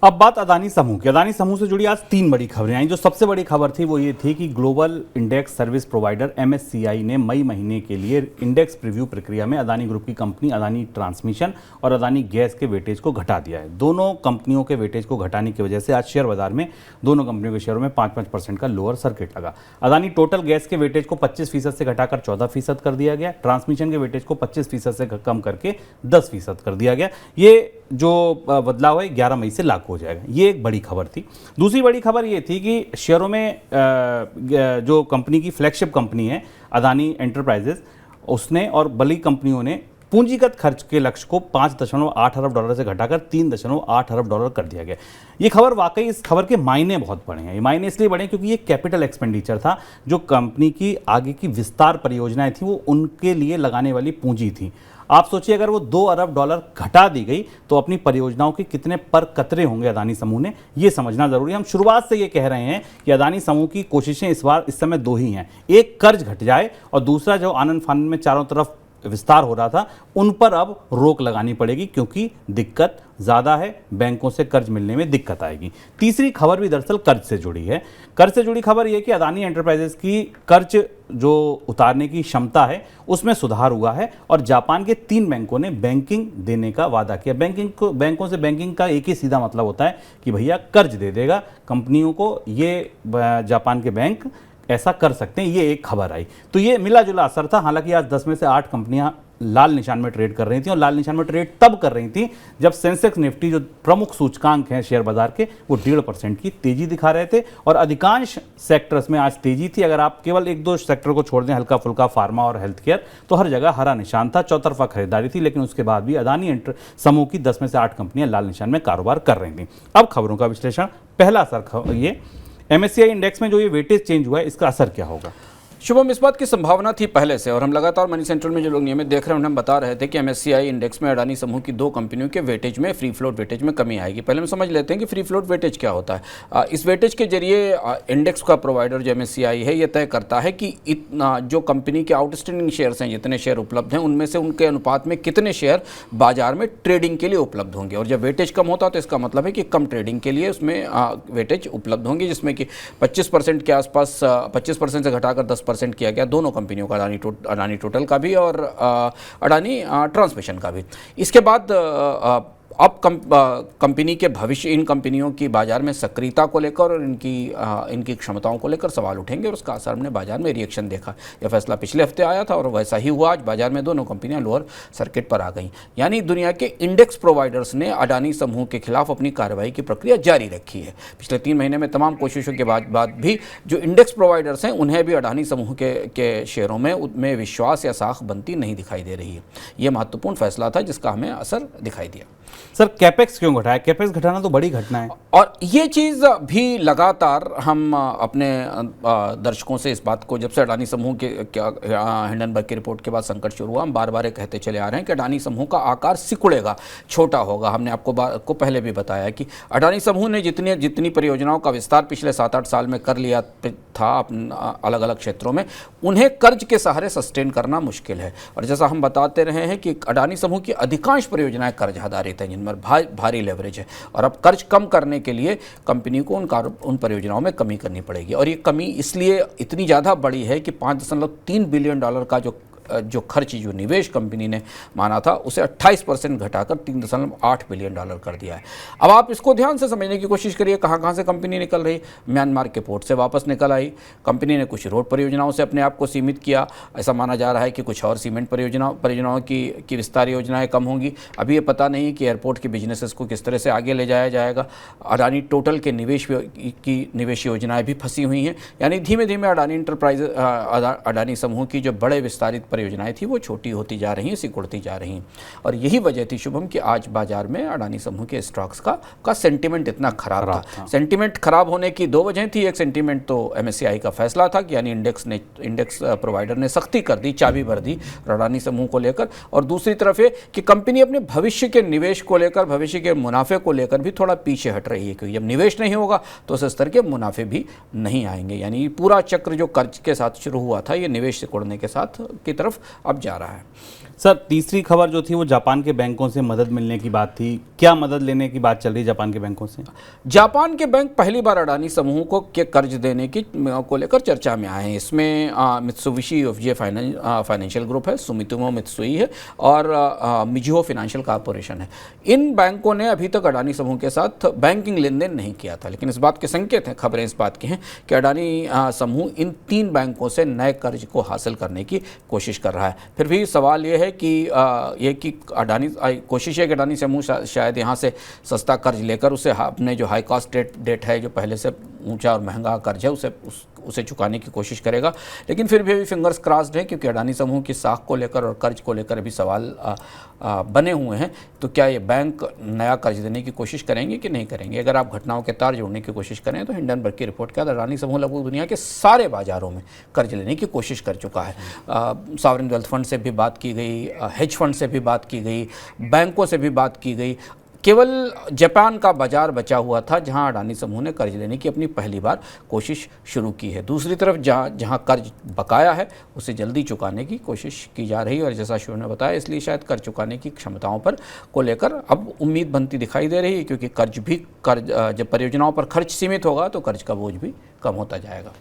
अब बात अदानी समूह की। अदानी समूह से जुड़ी आज तीन बड़ी खबरें आई। जो सबसे बड़ी खबर थी वो ये थी कि global index service provider MSCI ने मई महीने के लिए इंडेक्स प्रीव्यू प्रक्रिया में अदानी ग्रुप की कंपनी अदानी ट्रांसमिशन और अदानी गैस के वेटेज को घटा दिया है। दोनों कंपनियों के वेटेज को घटाने की वजह से आज शेयर बाजार में दोनों कंपनियों के शेयरों में 5% का लोअर सर्किट लगा। अदानी टोटल गैस के वेटेज को 25% से घटाकर 14% कर दिया गया। ट्रांसमिशन के वेटेज को 25% से कम करके 10% कर दिया गया। ये जो बदलाव है 11 मई से लागू हो जाएगा। ये एक बड़ी खबर थी। दूसरी बड़ी खबर ये थी कि शेयरों में जो कंपनी की फ्लैगशिप कंपनी है अदानी एंटरप्राइजेज, उसने और बड़ी कंपनियों ने पूंजीगत खर्च के लक्ष्य को 5.8 अरब डॉलर से घटाकर 3.8 अरब डॉलर कर दिया गया। ये खबर वाकई, इस खबर के मायने बहुत बड़े हैं। ये मायने इसलिए बड़े क्योंकि ये कैपिटल एक्सपेंडिचर था। जो कंपनी की आगे की विस्तार परियोजनाएं थी वो उनके लिए लगाने वाली पूंजी थी। आप सोचिए अगर वो 2 अरब डॉलर घटा दी गई तो अपनी परियोजनाओं के कितने पर कतरे होंगे अदानी समूह ने, ये समझना जरूरी है। हम शुरुआत से ये कह रहे हैं कि अदानी समूह की कोशिशें इस समय दो ही हैं। एक, कर्ज घट जाए, और दूसरा, जो आनंद फानंद में चारों तरफ विस्तार हो रहा था उन पर अब रोक लगानी पड़ेगी क्योंकि दिक्कत ज़्यादा है, बैंकों से कर्ज मिलने में दिक्कत आएगी। तीसरी खबर भी दरअसल कर्ज से जुड़ी है। कर्ज से जुड़ी खबर यह कि अदानी एंटरप्राइजेस की कर्ज जो उतारने की क्षमता है उसमें सुधार हुआ है और जापान के 3 बैंकों ने बैंकिंग देने का वादा किया। बैंकों से बैंकिंग का एक ही सीधा मतलब होता है कि भैया कर्ज दे देगा कंपनियों को। ये जापान के बैंक ऐसा कर सकते हैं। ये एक खबर आई तो ये मिला जुला असर था। हालांकि आज 10 में से 8 कंपनियां लाल निशान में ट्रेड कर रही थी और लाल निशान में ट्रेड तब कर रही थी जब सेंसेक्स निफ्टी, जो प्रमुख सूचकांक हैं शेयर बाजार के, वो 1.5% की तेजी दिखा रहे थे और अधिकांश सेक्टर्स में आज तेजी थी। अगर आप केवल 1-2 सेक्टर को छोड़ दें, हल्का फुल्का फार्मा और हेल्थ केयर, तो हर जगह हरा निशान था, चौतरफा खरीदारी थी। लेकिन उसके बाद भी अदानी समूह की 10 में से 8 कंपनियां लाल निशान में कारोबार कर रही थी। अब खबरों का विश्लेषण। पहला असर ये एमएससीआई इंडेक्स में जो ये वेटेज चेंज हुआ है इसका असर क्या होगा। शुभम, इस बात की संभावना थी पहले से और हम लगातार मनी सेंट्रल में जो लोग नियमित देख रहे हैं उन्हें हम बता रहे थे कि एमएससीआई इंडेक्स में अडानी समूह की 2 कंपनियों के वेटेज में, फ्री फ्लोट वेटेज में कमी आएगी। पहले हम समझ लेते हैं कि फ्री फ्लोट वेटेज क्या होता है। इस वेटेज के जरिए इंडेक्स का प्रोवाइडर जो एमएससीआई है ये तय करता है कि इतना जो कंपनी के आउटस्टैंडिंग शेयर्स हैं, जितने शेयर उपलब्ध हैं उनमें से उनके अनुपात में कितने शेयर बाजार में ट्रेडिंग के लिए उपलब्ध होंगे। और जब वेटेज कम होता है तो इसका मतलब है कि कम ट्रेडिंग के लिए उसमें वेटेज उपलब्ध होंगे, जिसमें कि 25% के आसपास 25% से घटाकर 10% किया गया दोनों कंपनियों का, अडानी टोटल का भी और अडानी ट्रांसमिशन का भी। इसके बाद अब कंपनी के भविष्य, इन कंपनियों की बाजार में सक्रियता को लेकर और इनकी क्षमताओं को लेकर सवाल उठेंगे और उसका असर हमने बाजार में रिएक्शन देखा। यह फैसला पिछले हफ्ते आया था और वैसा ही हुआ। आज बाजार में दोनों कंपनियां लोअर सर्किट पर आ गईं। यानी दुनिया के इंडेक्स प्रोवाइडर्स ने अडानी समूह के खिलाफ अपनी कार्रवाई की प्रक्रिया जारी रखी है। पिछले 3 महीने में तमाम कोशिशों के बाद भी जो इंडेक्स प्रोवाइडर्स हैं उन्हें भी अडानी समूह के शेयरों में विश्वास या साख बनती नहीं दिखाई दे रही है। यह महत्वपूर्ण फैसला था जिसका हमें असर दिखाई दिया। सर, कैपेक्स क्यों घटाया? कैपेक्स घटाना तो बड़ी घटना है और ये चीज़ भी लगातार हम अपने दर्शकों से इस बात को, जब से अडानी समूह के हिंडनबर्ग की रिपोर्ट के बाद संकट शुरू हुआ, हम बार बार कहते चले आ रहे हैं कि अडानी समूह का आकार सिकुड़ेगा, छोटा होगा। हमने आपको पहले भी बताया कि अडानी समूह ने जितनी परियोजनाओं का विस्तार पिछले 7-8 साल में कर लिया था अलग अलग क्षेत्रों में, उन्हें कर्ज के सहारे सस्टेन करना मुश्किल है। और जैसा हम बताते रहे हैं कि अडानी समूह की अधिकांश परियोजनाएं कर्ज आधारित हैं, जिनमें भारी लेवरेज है और अब कर्ज कम करने के लिए कंपनी को उन परियोजनाओं में कमी करनी पड़ेगी। और ये कमी इसलिए इतनी ज़्यादा बड़ी है कि $5.3 बिलियन का जो खर्च, जो निवेश कंपनी ने माना था उसे 28% घटाकर $3.8 बिलियन कर दिया है। अब आप इसको ध्यान से समझने की कोशिश करिए, कहाँ से कंपनी निकल रही। म्यांमार के पोर्ट से वापस निकल आई कंपनी ने, कुछ रोड परियोजनाओं से अपने आप को सीमित किया। ऐसा माना जा रहा है कि कुछ और सीमेंट परियोजनाओं की विस्तार योजनाएं कम होंगी। अभी ये पता नहीं कि एयरपोर्ट के बिजनेसेस को किस तरह से आगे ले जाया जाएगा। अडानी टोटल के निवेश योजनाएं भी फंसी हुई हैं। यानी धीमे धीमे अडानी समूह की जो बड़े विस्तारित परियोजनाएं थी वो छोटी होती जा रही हैं, सिकुड़ती जा रही हैं। और यही वजह थी शुभम कि आज बाजार में अडानी समूह के स्टॉक्स का सेंटीमेंट इतना खराब था। सेंटीमेंट खराब होने की 2 वजह थी। एक सेंटीमेंट तो एमएससीआई का फैसला था कि यानी इंडेक्स प्रोवाइडर ने सख्ती कर दी, चाबी भर दी अडानी समूह को लेकर। और दूसरी तरफ ये कि कंपनी अपने भविष्य के निवेश को लेकर, भविष्य के मुनाफे को लेकर भी थोड़ा पीछे हट रही है, क्योंकि जब निवेश नहीं होगा तो उस स्तर के मुनाफे भी नहीं आएंगे। यानी पूरा चक्र जो कर्ज के साथ शुरू हुआ था ये निवेश सिकुड़ने के साथ की तरफ अब जा रहा है। सर तीसरी खबर जो थी वो जापान के बैंकों से मदद मिलने की बात थी, क्या मदद लेने की बात चल रही है जापान के बैंकों से? जापान के बैंक पहली बार अडानी समूह को के कर्ज देने की को लेकर चर्चा में आए हैं। इसमें मित्सुबिशी यूएफजी फाइनेंशियल ग्रुप है, सुमितोमो मित्सुई है और मिजुहो फाइनेंशियल कॉर्पोरेशन है। इन बैंकों ने अभी तक अडानी समूह के साथ बैंकिंग लेन देन नहीं किया था, लेकिन इस बात के संकेत हैं, खबरें इस बात की हैं कि अडानी समूह इन 3 बैंकों से नए कर्ज को हासिल करने की कोशिश कर रहा है। फिर भी सवाल ये है कि अडानी कोशिश है कि अडानी समूह शायद यहाँ से सस्ता कर्ज लेकर उसे अपने जो हाई कॉस्ट डेट है, जो पहले से ऊंचा और महंगा कर्ज है, उसे चुकाने की कोशिश करेगा। लेकिन फिर भी अभी फिंगर्स क्रॉस्ड है, क्योंकि अडानी समूह की साख को लेकर और कर्ज को लेकर अभी सवाल बने हुए हैं। तो क्या ये बैंक नया कर्ज देने की कोशिश करेंगे कि नहीं करेंगे? अगर आप घटनाओं के तार जोड़ने की कोशिश करें तो हिंडनबर्ग की रिपोर्ट के बाद अडानी समूह लगभग दुनिया के सारे बाजारों में कर्ज लेने की कोशिश कर चुका है। सॉवरेन वेल्थ फंड से भी बात की गई, हेज फंड से भी बात की गई, बैंकों से भी बात की गई। केवल जापान का बाजार बचा हुआ था जहां अडानी समूह ने कर्ज लेने की अपनी पहली बार कोशिश शुरू की है। दूसरी तरफ जहां कर्ज बकाया है उसे जल्दी चुकाने की कोशिश की जा रही है, और जैसा शिव ने बताया, इसलिए शायद कर्ज चुकाने की क्षमताओं पर को लेकर अब उम्मीद बनती दिखाई दे रही है, क्योंकि जब परियोजनाओं पर खर्च सीमित होगा तो कर्ज का बोझ भी कम होता जाएगा।